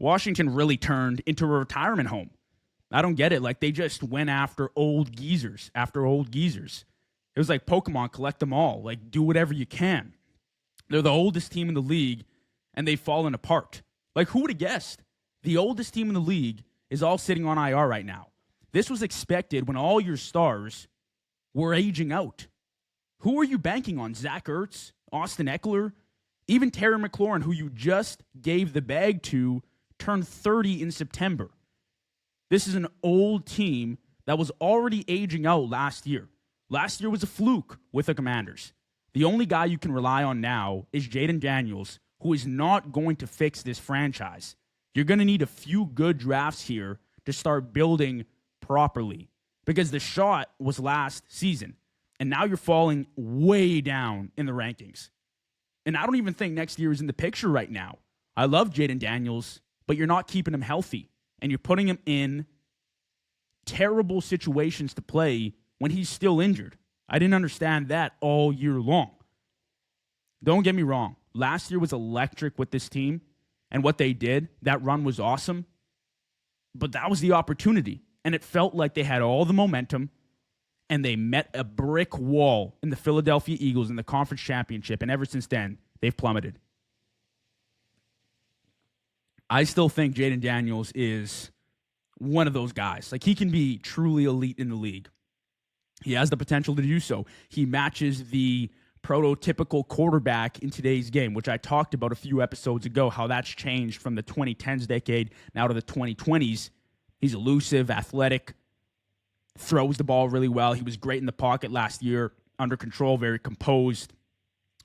Washington really turned into a retirement home. I don't get it. Like, they just went after old geezers after old geezers. It was like Pokemon, collect them all. Like, do whatever you can. They're the oldest team in the league, and they've fallen apart. Like, who would have guessed? The oldest team in the league is all sitting on IR right now. This was expected when all your stars were aging out. Who are you banking on? Zach Ertz, Austin Eckler, even Terry McLaurin, who you just gave the bag to, turned 30 in September. This is an old team that was already aging out last year. Last year was a fluke with the Commanders. The only guy you can rely on now is Jaden Daniels, who is not going to fix this franchise. You're going to need a few good drafts here to start building properly, because the shot was last season, and now you're falling way down in the rankings. And I don't even think next year is in the picture right now. I love Jaden Daniels, but you're not keeping him healthy, and you're putting him in terrible situations to play when he's still injured. I didn't understand that all year long. Don't get me wrong. Last year was electric with this team, and what they did, that run was awesome, but that was the opportunity, and it felt like they had all the momentum, and they met a brick wall in the Philadelphia Eagles in the Conference Championship, and ever since then, they've plummeted. I still think Jaden Daniels is one of those guys. Like, he can be truly elite in the league. He has the potential to do so. He matches the prototypical quarterback in today's game, which I talked about a few episodes ago, how that's changed from the 2010s decade now to the 2020s. He's elusive, athletic, throws the ball really well. He was great in the pocket last year, under control, very composed,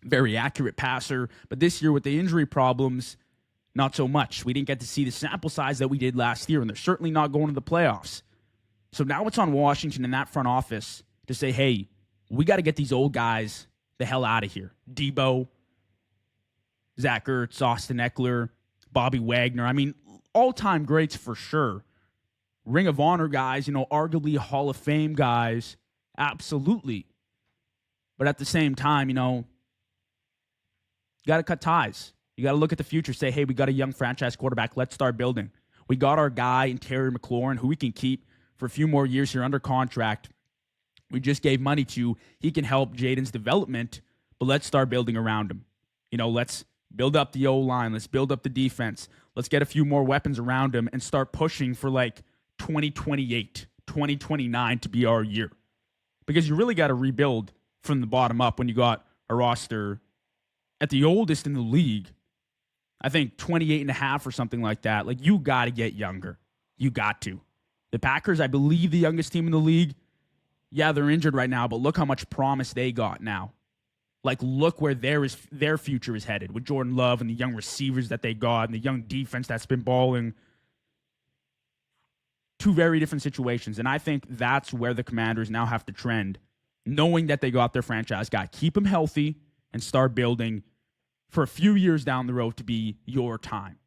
very accurate passer. But this year with the injury problems, not so much. We didn't get to see the sample size that we did last year, and they're certainly not going to the playoffs. So now it's on Washington and that front office to say, hey, we got to get these old guys the hell out of here. Debo, Zach Ertz, Austin Eckler, Bobby Wagner. I mean, all-time greats for sure. Ring of Honor guys, arguably Hall of Fame guys. Absolutely. But at the same time, you got to cut ties. You got to look at the future, say, hey, we got a young franchise quarterback. Let's start building. We got our guy in Terry McLaurin, who we can keep for a few more years here under contract. We just gave money to. He can help Jaden's development, but let's start building around him. Let's build up the O-line. Let's build up the defense. Let's get a few more weapons around him and start pushing for 2028, 2029 to be our year. Because you really got to rebuild from the bottom up when you got a roster at the oldest in the league. I think 28 and a half or something like that. You got to get younger. You got to. The Packers, I believe, the youngest team in the league. Yeah, they're injured right now, but look how much promise they got now. Look where their future is headed with Jordan Love and the young receivers that they got and the young defense that's been balling. Two very different situations, and I think that's where the Commanders now have to trend, knowing that they got their franchise guy. Keep him healthy and start building for a few years down the road to be your time.